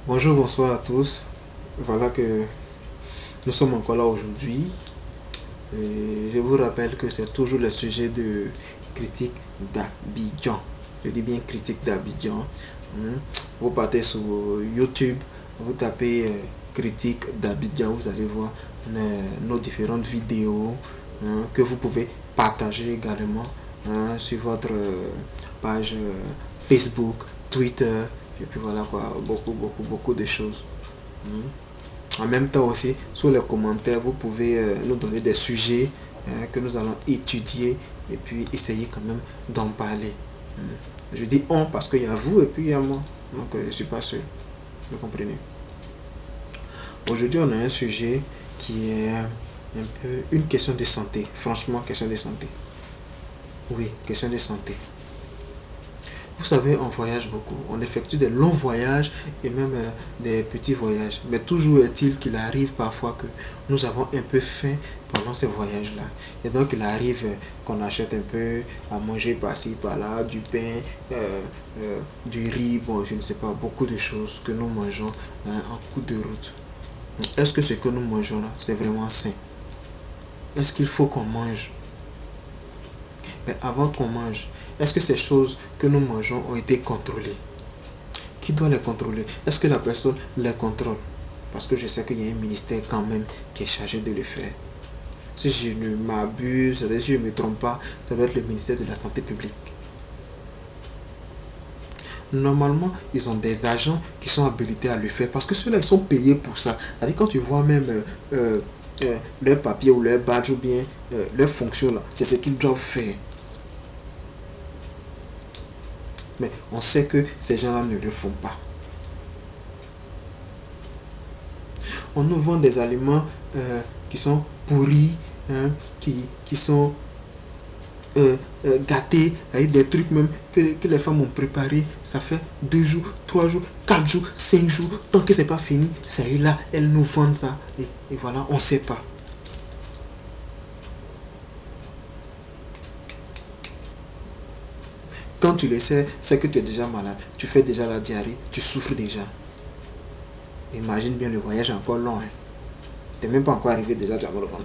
Bonjour, bonsoir à tous. Voilà que nous sommes encore là aujourd'hui. Et je vous rappelle que c'est toujours le sujet de critique d'Abidjan. Je dis bien critique d'Abidjan. Vous partez sur YouTube, vous tapez critique d'Abidjan, vous allez voir nos différentes vidéos que vous pouvez partager également sur votre page Facebook, Twitter, et puis voilà quoi, beaucoup de choses. En même temps aussi, sur les commentaires, vous pouvez nous donner des sujets que nous allons étudier et puis essayer quand même d'en parler. Je dis on parce qu'il y a vous et puis il y a moi. Donc je ne suis pas seul. Vous comprenez? Aujourd'hui, on a un sujet qui est un peu une question de santé. Franchement, question de santé. Oui, question de santé. Vous savez, on voyage beaucoup, on effectue des longs voyages et même des petits voyages. Mais toujours est-il qu'il arrive parfois que nous avons un peu faim pendant ces voyages-là. Et donc il arrive qu'on achète un peu à manger par-ci, par-là, du pain, du riz, bon, je ne sais pas, beaucoup de choses que nous mangeons en cours de route. Est-ce que ce que nous mangeons là, c'est vraiment sain? Est-ce qu'il faut qu'on mange? Mais avant qu'on mange, est-ce que ces choses que nous mangeons ont été contrôlées? Qui doit les contrôler? Est-ce que la personne les contrôle? Parce que je sais qu'il y a un ministère quand même qui est chargé de le faire. Si je ne m'abuse, si je ne me trompe pas, ça doit être le ministère de la Santé publique. Normalement, ils ont des agents qui sont habilités à le faire parce que ceux-là, ils sont payés pour ça. C'est-à-dire quand tu vois même leur papier ou leur badge ou bien leur fonction, là, c'est ce qu'ils doivent faire. Mais on sait que ces gens-là ne le font pas. On nous vend des aliments qui sont pourris, qui sont gâtés, avec des trucs même que les femmes ont préparés. Ça fait 2 jours, 3 jours, 4 jours, 5 jours. Tant que c'est pas fini, c'est là, elles nous vendent ça. Et voilà, on ne sait pas. Quand tu le sais, c'est que tu es déjà malade. Tu fais déjà la diarrhée, tu souffres déjà. Imagine bien, le voyage est encore long. Tu n'es même pas encore arrivé déjà, tu as mal au ventre.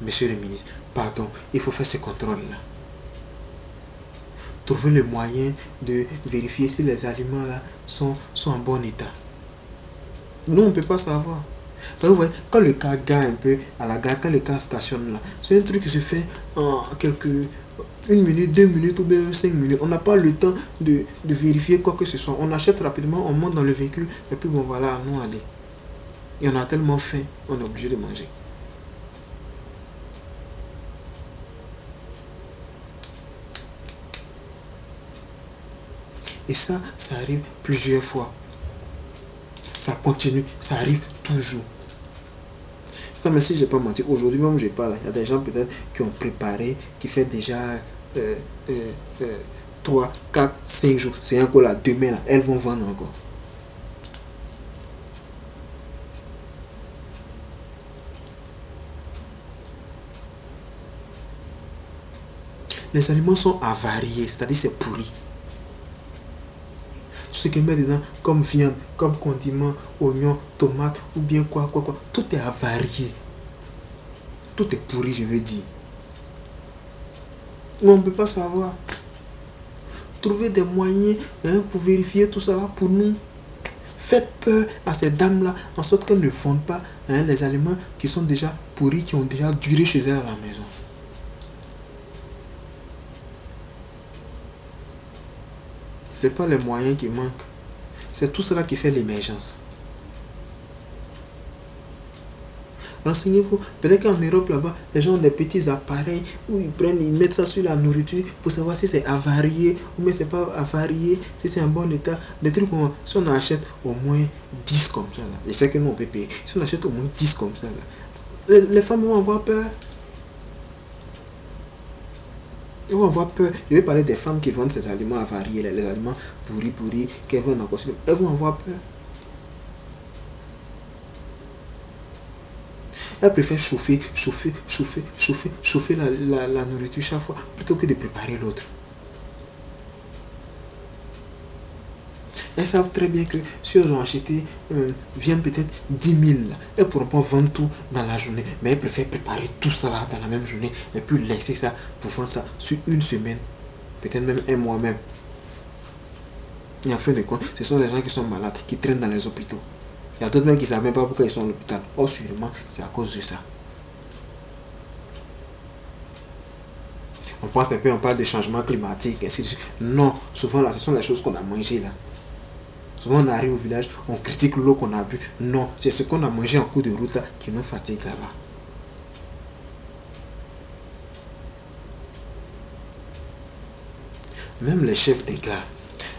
Monsieur le ministre, pardon, il faut faire ce contrôle-là. Trouver le moyen de vérifier si les aliments là sont en bon état. Nous, on ne peut pas savoir. Vous voyez, quand le car gare un peu à la gare, quand le car stationne là, c'est un truc qui se fait en une minute, 2 minutes ou bien 5 minutes. On n'a pas le temps de vérifier quoi que ce soit. On achète rapidement, on monte dans le véhicule et puis bon voilà, nous allez. Et on a tellement faim, on est obligé de manger. Et ça arrive plusieurs fois. Ça continue, ça arrive toujours. Ça, mais si je n'ai pas menti, aujourd'hui même je parle, il y a des gens peut-être qui ont préparé, qui fait déjà 3, 4, 5 jours. C'est encore là, demain, là, elles vont vendre encore. Les aliments sont avariés, c'est-à-dire c'est pourri. Tout ce qu'ils mettent dedans, comme viande, comme condiment, oignon, tomate, ou bien quoi, tout est avarié. Tout est pourri, je veux dire. Mais on ne peut pas savoir. Trouver des moyens pour vérifier tout ça là pour nous. Faites peur à ces dames-là, en sorte qu'elles ne fondent pas les aliments qui sont déjà pourris, qui ont déjà duré chez elles à la maison. Ce n'est pas les moyens qui manquent. C'est tout cela qui fait l'émergence. Renseignez-vous. Peut-être qu'en Europe, là-bas, les gens ont des petits appareils où ils mettent ça sur la nourriture pour savoir si c'est avarié ou mais c'est pas avarié, si c'est en bon état. Des trucs comme si on achète au moins 10 comme ça, là. Je sais que nous, on peut payer. Si on achète au moins 10 comme ça, là, les femmes vont avoir peur. Ils vont avoir peur. Je vais parler des femmes qui vendent ces aliments avariés, les aliments pourris, qu'elles vendent encore. Elles vont avoir peur. Elle préfère chauffer la nourriture chaque fois plutôt que de préparer l'autre. Elles savent très bien que si elles ont acheté viennent peut-être 10 000, elles ne pourront pas vendre tout dans la journée. Mais elles préfèrent préparer tout ça là dans la même journée et puis laisser ça pour vendre ça sur une semaine, peut-être même un mois même. Et en fin de compte, ce sont les gens qui sont malades, qui traînent dans les hôpitaux. Il y a d'autres même qui ne savent même pas pourquoi ils sont à l'hôpital. Or, sûrement, c'est à cause de ça. On pense un peu, on parle de changement climatique, ainsi de suite. Non, souvent là, ce sont les choses qu'on a mangées là. Souvent on arrive au village, on critique l'eau qu'on a bu. Non, c'est ce qu'on a mangé en cours de route là qui nous fatigue là-bas. Même les chefs des gares,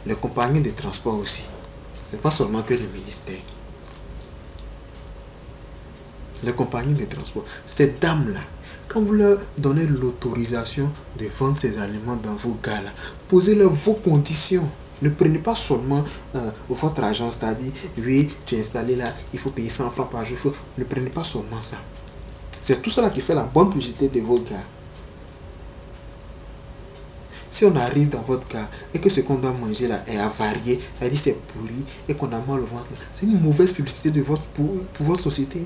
les compagnies de transport aussi. C'est pas seulement que le ministère. Les compagnies de transport, ces dames-là, quand vous leur donnez l'autorisation de vendre ces aliments dans vos gares là, posez-leur vos conditions. Ne prenez pas seulement votre argent, c'est-à-dire, oui, tu es installé là, il faut payer 100 francs par jour. Ne prenez pas seulement ça. C'est tout cela qui fait la bonne publicité de vos gares. Si on arrive dans votre gare et que ce qu'on doit manger là est avarié, c'est-à-dire c'est pourri et qu'on a mal au ventre, c'est une mauvaise publicité pour votre société.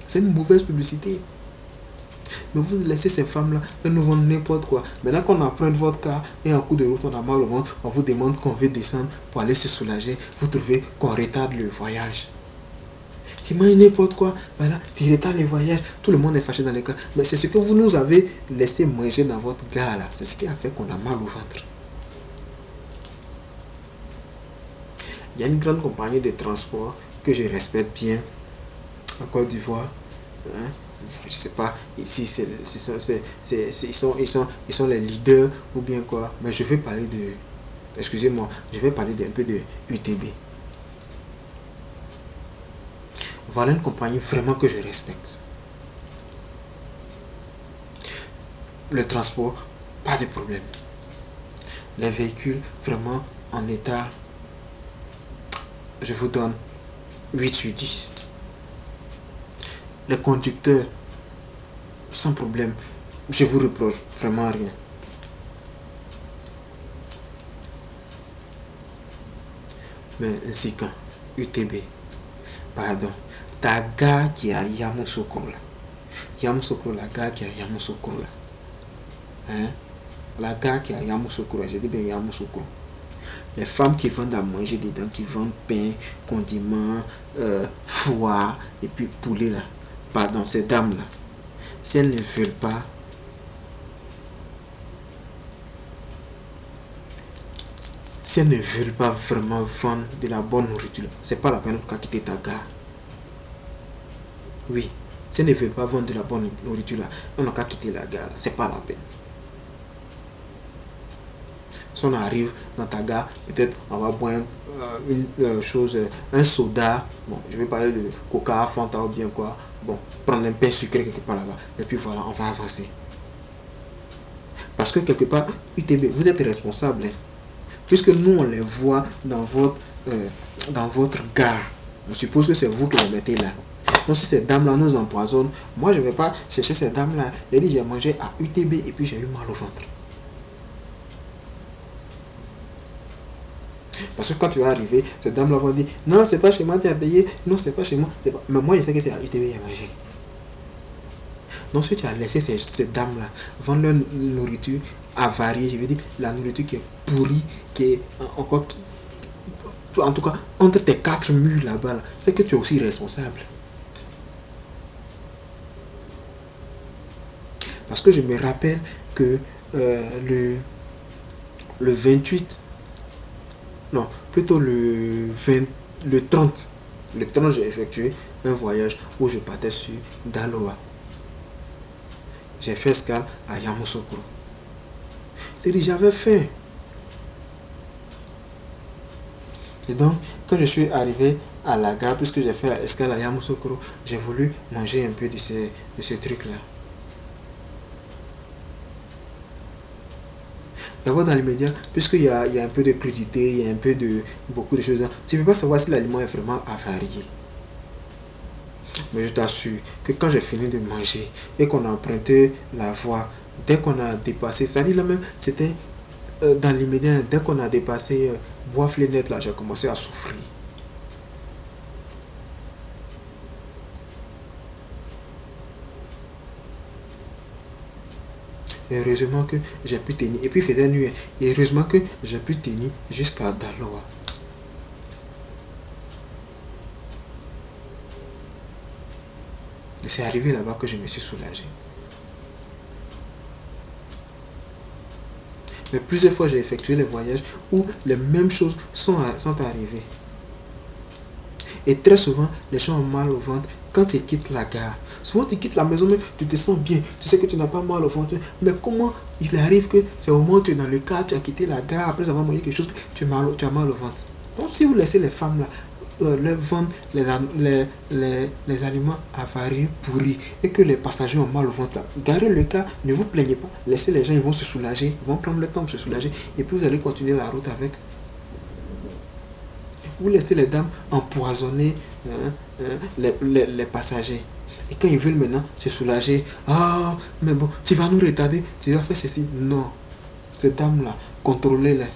C'est une mauvaise publicité. Mais vous laissez ces femmes-là, elles nous vendent n'importe quoi. Maintenant qu'on emprunte votre car et en coup de route, on a mal au ventre, on vous demande qu'on veut descendre pour aller se soulager. Vous trouvez qu'on retarde le voyage. Tu manges n'importe quoi, voilà, tu retardes le voyage. Tout le monde est fâché dans les cas. Mais c'est ce que vous nous avez laissé manger dans votre gare là. C'est ce qui a fait qu'on a mal au ventre. Il y a une grande compagnie de transport que je respecte bien en Côte d'Ivoire. Hein? Je sais pas ici ils sont les leaders ou bien quoi, mais je vais parler de, excusez-moi, je vais parler un peu de UTB. Voilà une compagnie vraiment que je respecte. Le transport, pas de problème. Les véhicules vraiment en état, je vous donne 8 sur 10. Les conducteurs, sans problème, je vous reproche vraiment rien. Mais ainsi qu'un UTB, pardon, ta gare qui est à Yamoussoukro là, Yamoussoukro, la gare qui est à Yamoussoukro là, hein? La gare qui est à Yamoussoukro, je dis bien Yamoussoukro. Les femmes qui vendent à manger dedans, qui vendent pain, condiments, foie et puis poulet là, pardon, ces dames là, si elles ne veulent pas, si elles ne veulent pas vraiment vendre de la bonne nourriture, c'est pas la peine de quitter ta gare. Oui, si elles ne veulent pas vendre de la bonne nourriture là, on n'a qu'à quitter la gare, c'est pas la peine. Si on arrive dans ta gare, peut-être on va boire une chose, un soda, bon, je vais parler de coca, fanta ou bien quoi, bon, prendre un pain sucré quelque part là-bas, et puis voilà, on va avancer. Parce que quelque part, UTB, vous êtes responsable, hein, puisque nous on les voit dans votre gare. On suppose que c'est vous qui les mettez là. Donc si ces dames-là nous empoisonnent, moi je ne vais pas chercher ces dames-là. J'ai dit j'ai mangé à UTB et puis j'ai eu mal au ventre. Parce que quand tu vas arriver, ces dames-là vont dire non, c'est pas chez moi, tu as payé. Non, c'est pas chez moi. Pas... Mais moi, je sais que c'est à UTB à manger. Donc, si tu as laissé ces dames-là vendre leur nourriture avariée, je veux dire, la nourriture qui est pourrie, qui est encore. En tout cas, entre tes 4 murs là-bas, là, c'est que tu es aussi responsable. Parce que je me rappelle que le 28. Non, plutôt le 30. Le 30, j'ai effectué un voyage où je partais sur Daloa. J'ai fait escale à Yamoussoukro. C'est-à-dire, j'avais faim. Et donc, quand je suis arrivé à la gare, puisque j'ai fait escale à Yamoussoukro, j'ai voulu manger un peu de ce truc-là. D'abord dans l'immédiat, puisqu'il y a un peu de crudité, il y a un peu de beaucoup de choses, tu ne peux pas savoir si l'aliment est vraiment avarié. Mais je t'assure que quand j'ai fini de manger et qu'on a emprunté la voie, dès qu'on a dépassé, ça dit là même, c'était dans l'immédiat, dès qu'on a dépassé Bois-Flénette, là, j'ai commencé à souffrir. Et heureusement que j'ai pu tenir. Et puis il faisait nuit. Et heureusement que j'ai pu tenir jusqu'à Daloa. Et c'est arrivé là-bas que je me suis soulagé. Mais plusieurs fois, j'ai effectué les voyages où les mêmes choses sont arrivées. Et très souvent, les gens ont mal au ventre quand ils quittent la gare. Souvent, tu quittes la maison, mais tu te sens bien. Tu sais que tu n'as pas mal au ventre. Mais comment il arrive que c'est au moment où tu es dans le car, tu as quitté la gare après avoir mangé quelque chose, tu as mal au ventre. Donc, si vous laissez les femmes là, leur vendre les aliments avariés, pourris, et que les passagers ont mal au ventre, garez le car, ne vous plaignez pas. Laissez les gens, ils vont se soulager, ils vont prendre le temps de se soulager. Et puis, vous allez continuer la route avec. Vous laissez les dames empoisonner les passagers. Et quand ils veulent maintenant se soulager, ah, mais bon, tu vas nous retarder, tu vas faire ceci. Non, ces dames-là, contrôlez-les.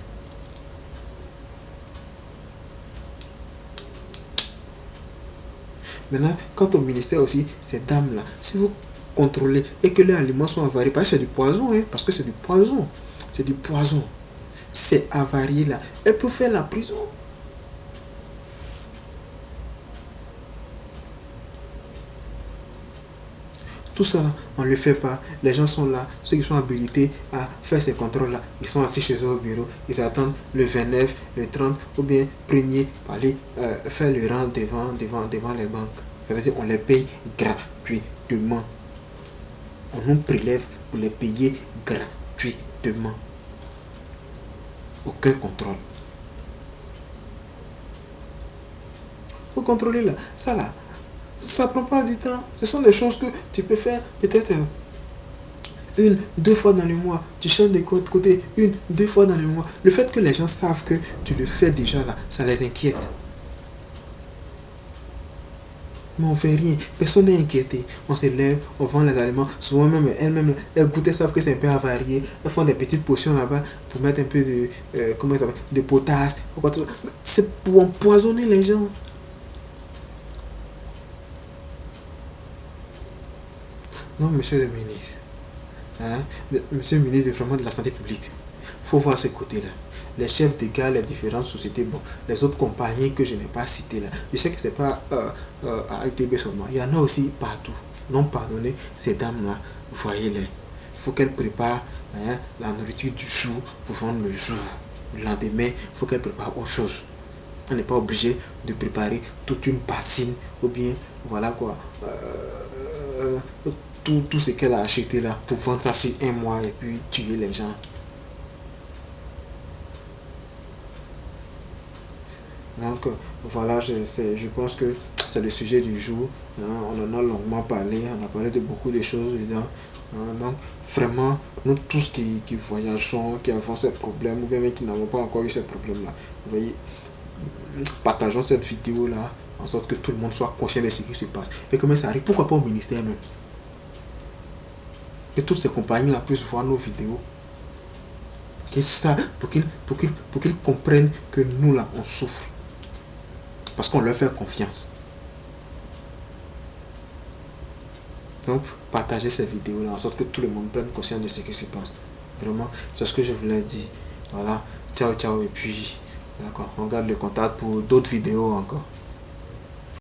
Maintenant, quant au ministère aussi, ces dames-là, si vous contrôlez et que leurs aliments sont avariés, parce que c'est du poison, hein, parce que c'est du poison. C'est du poison. Si c'est avarié là, elles peuvent faire la prison. Tout ça, on ne le fait pas. Les gens sont là, ceux qui sont habilités à faire ces contrôles-là, ils sont assis chez eux au bureau, ils attendent le 29, le 30 ou bien premier pour aller faire le rang devant les banques. C'est-à-dire on les paye gratuitement. On nous prélève pour les payer gratuitement. Aucun contrôle. Faut contrôler là. Ça là, ça prend pas du temps. Ce sont des choses que tu peux faire peut-être une, deux fois dans le mois. Tu changes de côté une, deux fois dans le mois. Le fait que les gens savent que tu le fais déjà là, ça les inquiète. Mais on fait rien. Personne n'est inquiété. On se lève, on vend les aliments. Souvent même elles-mêmes, elles goûtent, elles savent que c'est un peu avarié. Elles font des petites potions là-bas pour mettre un peu de, comment ça s'appelle, de potasse. C'est pour empoisonner les gens. Non, monsieur le ministre. Hein? Monsieur le ministre vraiment de la santé publique. Il faut voir ce côté-là. Les chefs de gare, les différentes sociétés, bon, les autres compagnies que je n'ai pas citées là. Je sais que ce n'est pas à ITB seulement. Il y en a aussi partout. Non, pardonnez ces dames-là. Voyez-les. Il faut qu'elles préparent la nourriture du jour pour vendre le jour. Le lendemain, il faut qu'elles préparent autre chose. On n'est pas obligé de préparer toute une bassine ou bien, voilà quoi, tout ce qu'elle a acheté là pour vendre ça sur un mois et puis tuer les gens. Donc voilà, je pense que c'est le sujet du jour. Hein, on en a longuement parlé, on a parlé de beaucoup de choses dedans. Hein, donc vraiment, nous tous qui voyageons, qui avons ces problèmes, ou bien qui n'avons pas encore eu ces problèmes-là, vous voyez, partageons cette vidéo-là, en sorte que tout le monde soit conscient de ce qui se passe. Et comment ça arrive, pourquoi pas au ministère même? Que toutes ces compagnies-là puissent voir nos vidéos. Pour qu'ils comprennent que nous là, on souffre. Parce qu'on leur fait confiance. Donc, partagez ces vidéos-là en sorte que tout le monde prenne conscience de ce qui se passe. Vraiment, c'est ce que je voulais dire. Voilà, ciao, ciao, et puis, d'accord, on garde le contact pour d'autres vidéos encore.